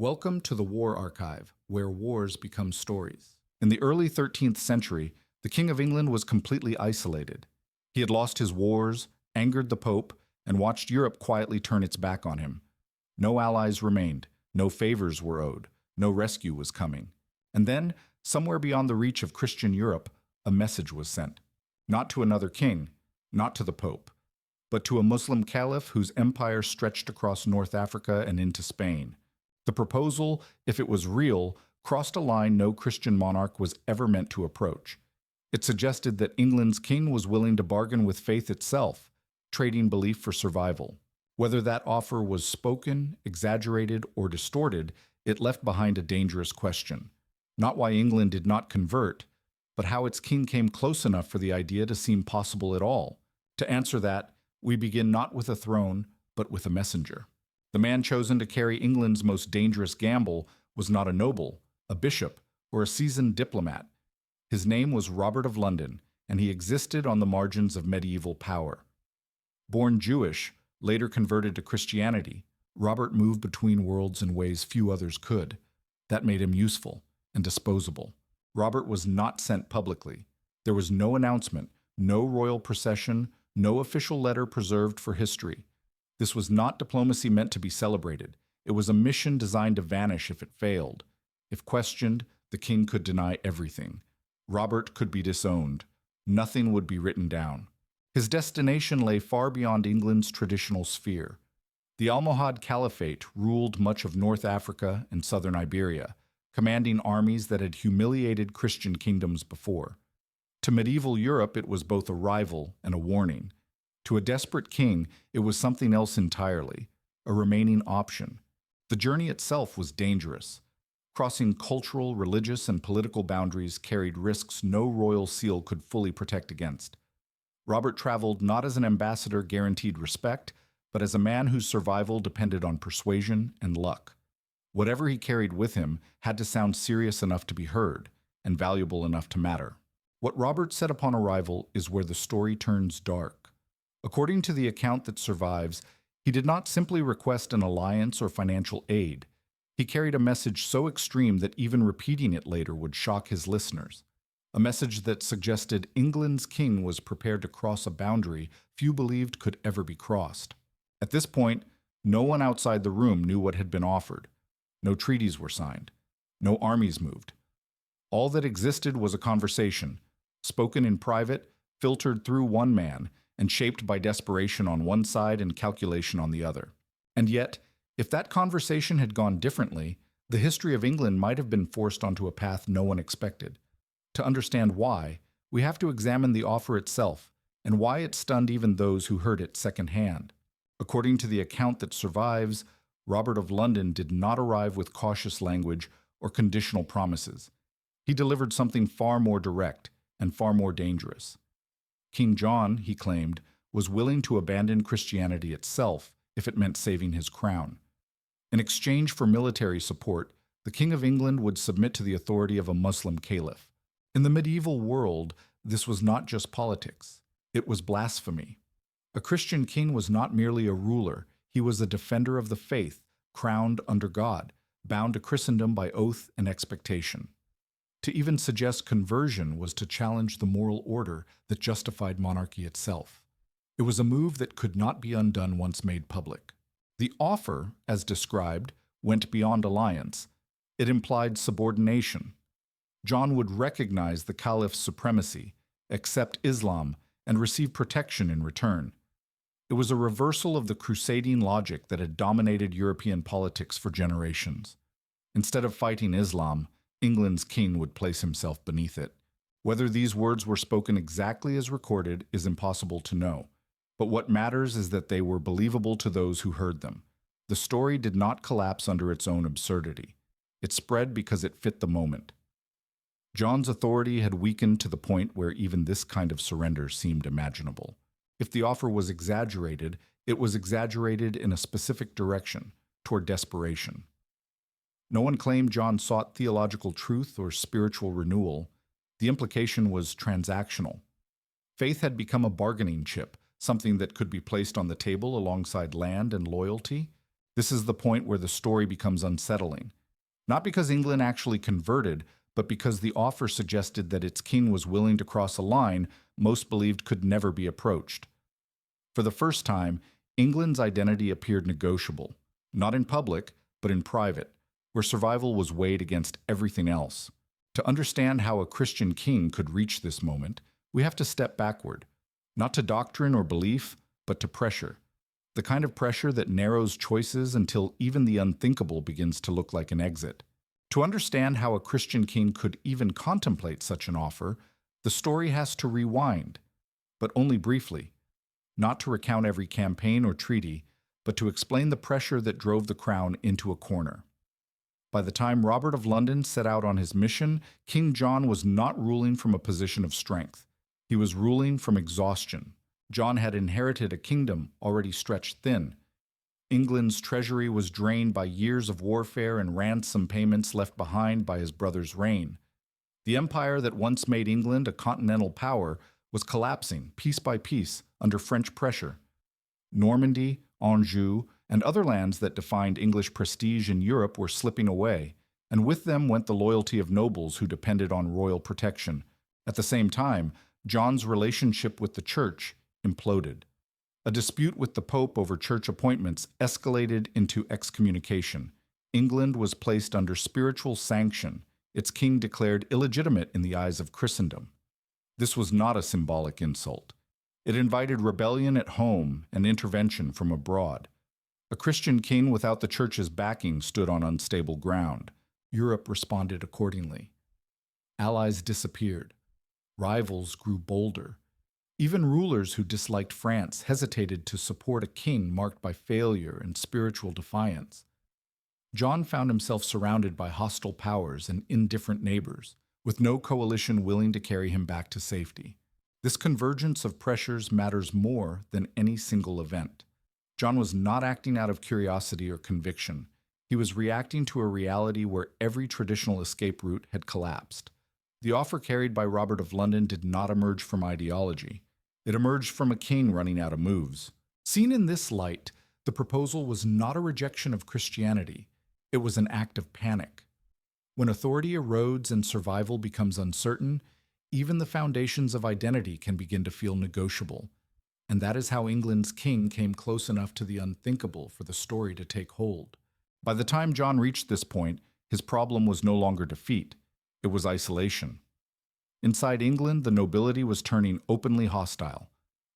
Welcome to the War Archive, where wars become stories. In the early 13th century, the King of England was completely isolated. He had lost his wars, angered the Pope, and watched Europe quietly turn its back on him. No allies remained, no favors were owed, no rescue was coming. And then, somewhere beyond the reach of Christian Europe, a message was sent. Not to another king, not to the Pope, but to a Muslim caliph whose empire stretched across North Africa and into Spain. The proposal, if it was real, crossed a line no Christian monarch was ever meant to approach. It suggested that England's king was willing to bargain with faith itself, trading belief for survival. Whether that offer was spoken, exaggerated, or distorted, it left behind a dangerous question. Not why England did not convert, but how its king came close enough for the idea to seem possible at all. To answer that, we begin not with a throne, but with a messenger. The man chosen to carry England's most dangerous gamble was not a noble, a bishop, or a seasoned diplomat. His name was Robert of London, and he existed on the margins of medieval power. Born Jewish, later converted to Christianity, Robert moved between worlds in ways few others could. That made him useful and disposable. Robert was not sent publicly. There was no announcement, no royal procession, no official letter preserved for history. This was not diplomacy meant to be celebrated. It was a mission designed to vanish if it failed. If questioned, the king could deny everything. Robert could be disowned. Nothing would be written down. His destination lay far beyond England's traditional sphere. The Almohad Caliphate ruled much of North Africa and southern Iberia, commanding armies that had humiliated Christian kingdoms before. To medieval Europe, it was both a rival and a warning. To a desperate king, it was something else entirely, a remaining option. The journey itself was dangerous. Crossing cultural, religious, and political boundaries carried risks no royal seal could fully protect against. Robert traveled not as an ambassador guaranteed respect, but as a man whose survival depended on persuasion and luck. Whatever he carried with him had to sound serious enough to be heard, and valuable enough to matter. What Robert said upon arrival is where the story turns dark. According to the account that survives, he did not simply request an alliance or financial aid. He carried a message so extreme that even repeating it later would shock his listeners. A message that suggested England's king was prepared to cross a boundary few believed could ever be crossed. At this point, no one outside the room knew what had been offered. No treaties were signed. No armies moved. All that existed was a conversation, spoken in private, filtered through one man, and shaped by desperation on one side and calculation on the other. And yet, if that conversation had gone differently, the history of England might have been forced onto a path no one expected. To understand why, we have to examine the offer itself, and why it stunned even those who heard it secondhand. According to the account that survives, Robert of London did not arrive with cautious language or conditional promises. He delivered something far more direct and far more dangerous. King John, he claimed, was willing to abandon Christianity itself if it meant saving his crown. In exchange for military support, the King of England would submit to the authority of a Muslim caliph. In the medieval world, this was not just politics. It was blasphemy. A Christian king was not merely a ruler, he was a defender of the faith, crowned under God, bound to Christendom by oath and expectation. To even suggest conversion was to challenge the moral order that justified monarchy itself. It was a move that could not be undone once made public. The offer, as described, went beyond alliance. It implied subordination. John would recognize the caliph's supremacy, accept Islam, and receive protection in return. It was a reversal of the crusading logic that had dominated European politics for generations. Instead of fighting Islam, England's king would place himself beneath it. Whether these words were spoken exactly as recorded is impossible to know, but what matters is that they were believable to those who heard them. The story did not collapse under its own absurdity. It spread because it fit the moment. John's authority had weakened to the point where even this kind of surrender seemed imaginable. If the offer was exaggerated, it was exaggerated in a specific direction, toward desperation. No one claimed John sought theological truth or spiritual renewal. The implication was transactional. Faith had become a bargaining chip, something that could be placed on the table alongside land and loyalty. This is the point where the story becomes unsettling. Not because England actually converted, but because the offer suggested that its king was willing to cross a line most believed could never be approached. For the first time, England's identity appeared negotiable, not in public, but in private, where survival was weighed against everything else. To understand how a Christian king could reach this moment, we have to step backward, not to doctrine or belief, but to pressure. The kind of pressure that narrows choices until even the unthinkable begins to look like an exit. To understand how a Christian king could even contemplate such an offer, the story has to rewind, but only briefly, not to recount every campaign or treaty, but to explain the pressure that drove the crown into a corner. By the time Robert of London set out on his mission, King John was not ruling from a position of strength. He was ruling from exhaustion. John had inherited a kingdom already stretched thin. England's treasury was drained by years of warfare and ransom payments left behind by his brother's reign. The empire that once made England a continental power was collapsing piece by piece under French pressure. Normandy, Anjou, and other lands that defined English prestige in Europe were slipping away, and with them went the loyalty of nobles who depended on royal protection. At the same time, John's relationship with the church imploded. A dispute with the Pope over church appointments escalated into excommunication. England was placed under spiritual sanction, its king declared illegitimate in the eyes of Christendom. This was not a symbolic insult. It invited rebellion at home and intervention from abroad. A Christian king without the church's backing stood on unstable ground. Europe responded accordingly. Allies disappeared. Rivals grew bolder. Even rulers who disliked France hesitated to support a king marked by failure and spiritual defiance. John found himself surrounded by hostile powers and indifferent neighbors, with no coalition willing to carry him back to safety. This convergence of pressures matters more than any single event. John was not acting out of curiosity or conviction. He was reacting to a reality where every traditional escape route had collapsed. The offer carried by Robert of London did not emerge from ideology. It emerged from a king running out of moves. Seen in this light, the proposal was not a rejection of Christianity. It was an act of panic. When authority erodes and survival becomes uncertain, even the foundations of identity can begin to feel negotiable. And that is how England's king came close enough to the unthinkable for the story to take hold. By the time John reached this point, his problem was no longer defeat. It was isolation. Inside England, the nobility was turning openly hostile.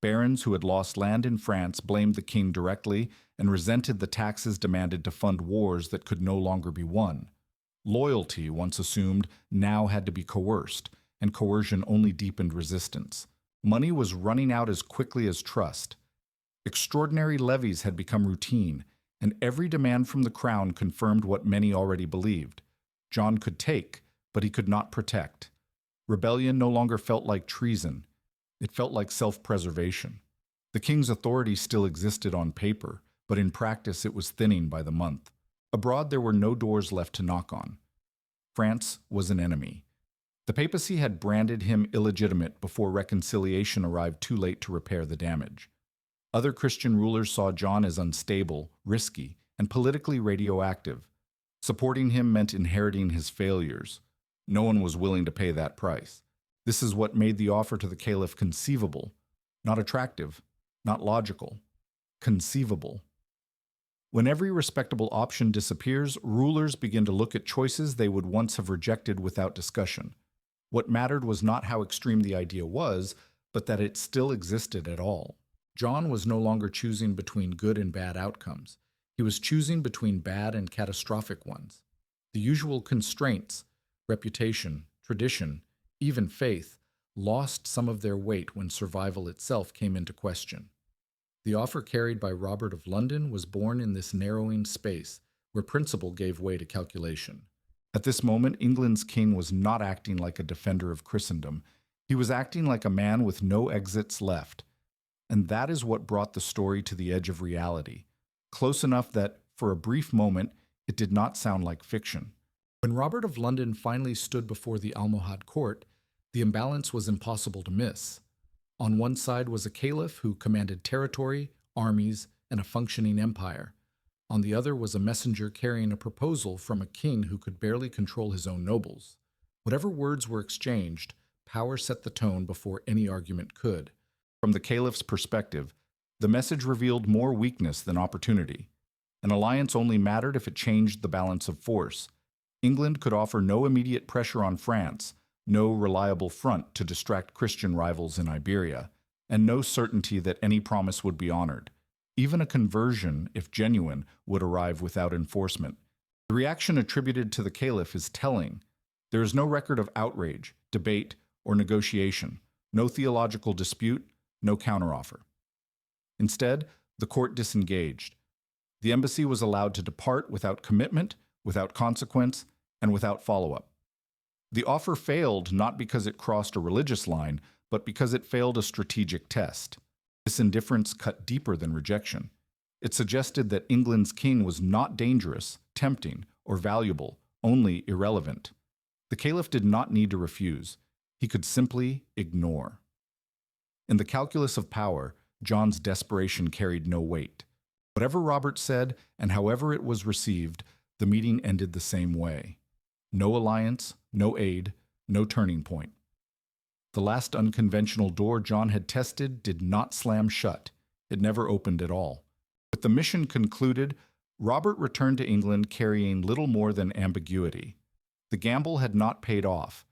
Barons who had lost land in France blamed the king directly and resented the taxes demanded to fund wars that could no longer be won. Loyalty, once assumed, now had to be coerced, and coercion only deepened resistance. Money was running out as quickly as trust. Extraordinary levies had become routine, and every demand from the crown confirmed what many already believed. John could take, but he could not protect. Rebellion no longer felt like treason. It felt like self-preservation. The king's authority still existed on paper, but in practice it was thinning by the month. Abroad there were no doors left to knock on. France was an enemy. The papacy had branded him illegitimate before reconciliation arrived too late to repair the damage. Other Christian rulers saw John as unstable, risky, and politically radioactive. Supporting him meant inheriting his failures. No one was willing to pay that price. This is what made the offer to the caliph conceivable, not attractive, not logical, conceivable. When every respectable option disappears, rulers begin to look at choices they would once have rejected without discussion. What mattered was not how extreme the idea was, but that it still existed at all. John was no longer choosing between good and bad outcomes. He was choosing between bad and catastrophic ones. The usual constraints, reputation, tradition, even faith, lost some of their weight when survival itself came into question. The offer carried by Robert of London was born in this narrowing space, where principle gave way to calculation. At this moment, England's king was not acting like a defender of Christendom. He was acting like a man with no exits left. And that is what brought the story to the edge of reality, close enough that, for a brief moment, it did not sound like fiction. When Robert of London finally stood before the Almohad court, the imbalance was impossible to miss. On one side was a caliph who commanded territory, armies, and a functioning empire. On the other was a messenger carrying a proposal from a king who could barely control his own nobles. Whatever words were exchanged, power set the tone before any argument could. From the caliph's perspective, the message revealed more weakness than opportunity. An alliance only mattered if it changed the balance of force. England could offer no immediate pressure on France, no reliable front to distract Christian rivals in Iberia, and no certainty that any promise would be honored. Even a conversion, if genuine, would arrive without enforcement. The reaction attributed to the caliph is telling. There is no record of outrage, debate, or negotiation, no theological dispute, no counteroffer. Instead, the court disengaged. The embassy was allowed to depart without commitment, without consequence, and without follow-up. The offer failed not because it crossed a religious line, but because it failed a strategic test. This indifference cut deeper than rejection. It suggested that England's king was not dangerous, tempting, or valuable, only irrelevant. The caliph did not need to refuse. He could simply ignore. In the calculus of power, John's desperation carried no weight. Whatever Robert said, and however it was received, the meeting ended the same way. No alliance, no aid, no turning point. The last unconventional door John had tested did not slam shut. It never opened at all. With the mission concluded, Robert returned to England carrying little more than ambiguity. The gamble had not paid off,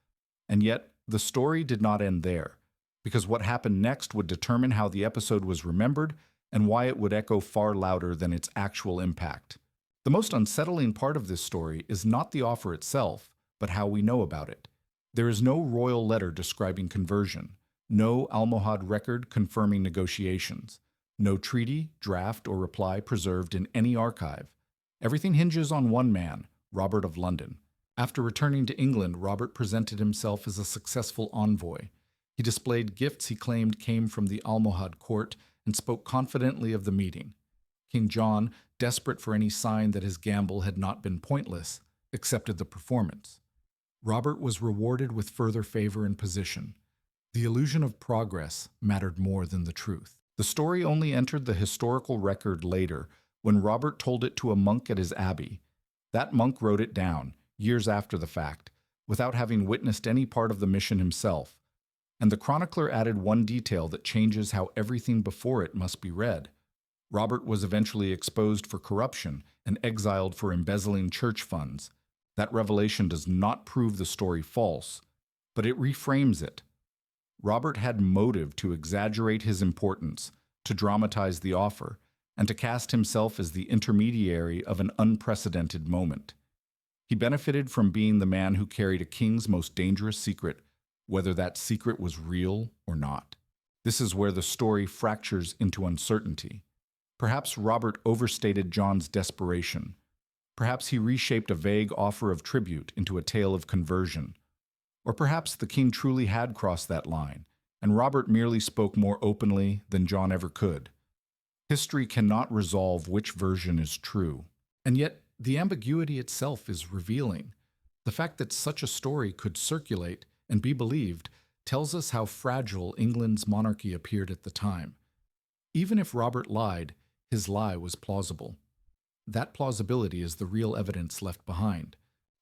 and yet the story did not end there, because what happened next would determine how the episode was remembered and why it would echo far louder than its actual impact. The most unsettling part of this story is not the offer itself, but how we know about it. There is no royal letter describing conversion, no Almohad record confirming negotiations, no treaty, draft, or reply preserved in any archive. Everything hinges on one man, Robert of London. After returning to England, Robert presented himself as a successful envoy. He displayed gifts he claimed came from the Almohad court and spoke confidently of the meeting. King John, desperate for any sign that his gamble had not been pointless, accepted the performance. Robert was rewarded with further favor and position. The illusion of progress mattered more than the truth. The story only entered the historical record later, when Robert told it to a monk at his abbey. That monk wrote it down, years after the fact, without having witnessed any part of the mission himself. And the chronicler added one detail that changes how everything before it must be read. Robert was eventually exposed for corruption and exiled for embezzling church funds. That revelation does not prove the story false, but it reframes it. Robert had motive to exaggerate his importance, to dramatize the offer, and to cast himself as the intermediary of an unprecedented moment. He benefited from being the man who carried a king's most dangerous secret, whether that secret was real or not. This is where the story fractures into uncertainty. Perhaps Robert overstated John's desperation. Perhaps he reshaped a vague offer of tribute into a tale of conversion. Or perhaps the king truly had crossed that line, and Robert merely spoke more openly than John ever could. History cannot resolve which version is true. And yet, the ambiguity itself is revealing. The fact that such a story could circulate and be believed tells us how fragile England's monarchy appeared at the time. Even if Robert lied, his lie was plausible. That plausibility is the real evidence left behind.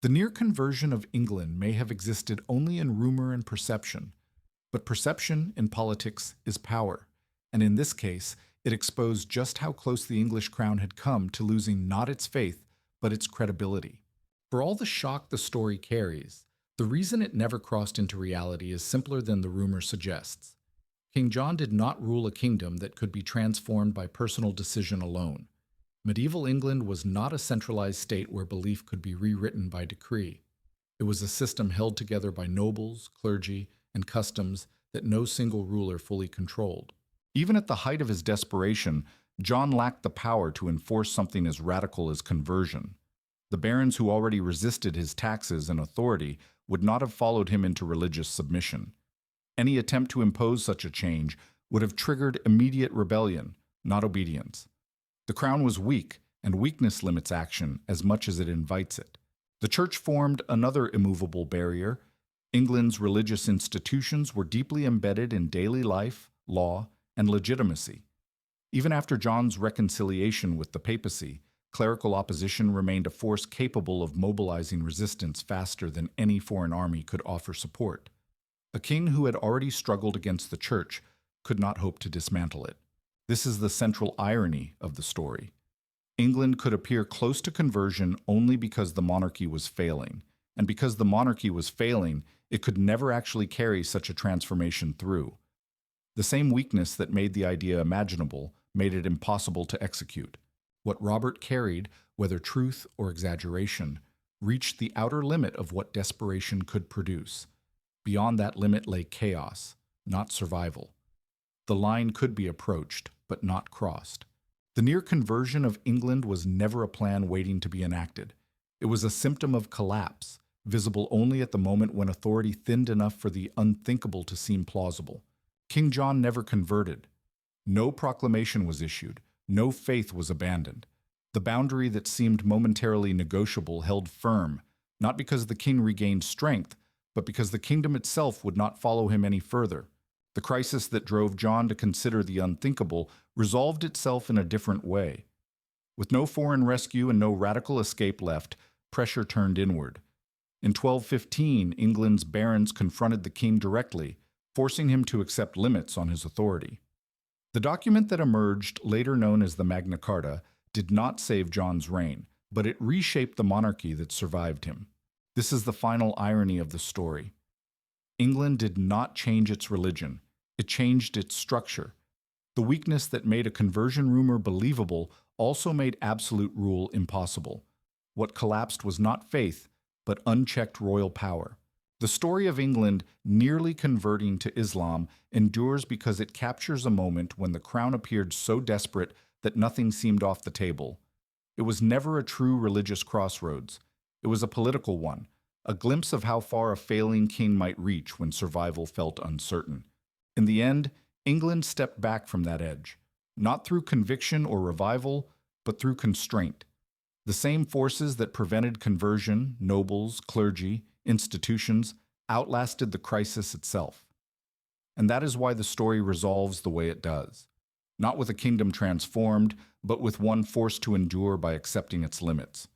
The near conversion of England may have existed only in rumor and perception, but perception in politics is power, and in this case, it exposed just how close the English crown had come to losing not its faith, but its credibility. For all the shock the story carries, the reason it never crossed into reality is simpler than the rumor suggests. King John did not rule a kingdom that could be transformed by personal decision alone. Medieval England was not a centralized state where belief could be rewritten by decree. It was a system held together by nobles, clergy, and customs that no single ruler fully controlled. Even at the height of his desperation, John lacked the power to enforce something as radical as conversion. The barons who already resisted his taxes and authority would not have followed him into religious submission. Any attempt to impose such a change would have triggered immediate rebellion, not obedience. The crown was weak, and weakness limits action as much as it invites it. The church formed another immovable barrier. England's religious institutions were deeply embedded in daily life, law, and legitimacy. Even after John's reconciliation with the papacy, clerical opposition remained a force capable of mobilizing resistance faster than any foreign army could offer support. A king who had already struggled against the church could not hope to dismantle it. This is the central irony of the story. England could appear close to conversion only because the monarchy was failing, and because the monarchy was failing, it could never actually carry such a transformation through. The same weakness that made the idea imaginable made it impossible to execute. What Robert carried, whether truth or exaggeration, reached the outer limit of what desperation could produce. Beyond that limit lay chaos, not survival. The line could be approached, but not crossed. The near conversion of England was never a plan waiting to be enacted. It was a symptom of collapse, visible only at the moment when authority thinned enough for the unthinkable to seem plausible. King John never converted. No proclamation was issued. No faith was abandoned. The boundary that seemed momentarily negotiable held firm, not because the king regained strength, but because the kingdom itself would not follow him any further. The crisis that drove John to consider the unthinkable resolved itself in a different way. With no foreign rescue and no radical escape left, pressure turned inward. In 1215, England's barons confronted the king directly, forcing him to accept limits on his authority. The document that emerged, later known as the Magna Carta, did not save John's reign, but it reshaped the monarchy that survived him. This is the final irony of the story. England did not change its religion. It changed its structure. The weakness that made a conversion rumor believable also made absolute rule impossible. What collapsed was not faith, but unchecked royal power. The story of England nearly converting to Islam endures because it captures a moment when the crown appeared so desperate that nothing seemed off the table. It was never a true religious crossroads. It was a political one, a glimpse of how far a failing king might reach when survival felt uncertain. In the end, England stepped back from that edge, not through conviction or revival, but through constraint. The same forces that prevented conversion, nobles, clergy, institutions, outlasted the crisis itself. And that is why the story resolves the way it does. Not with a kingdom transformed, but with one forced to endure by accepting its limits.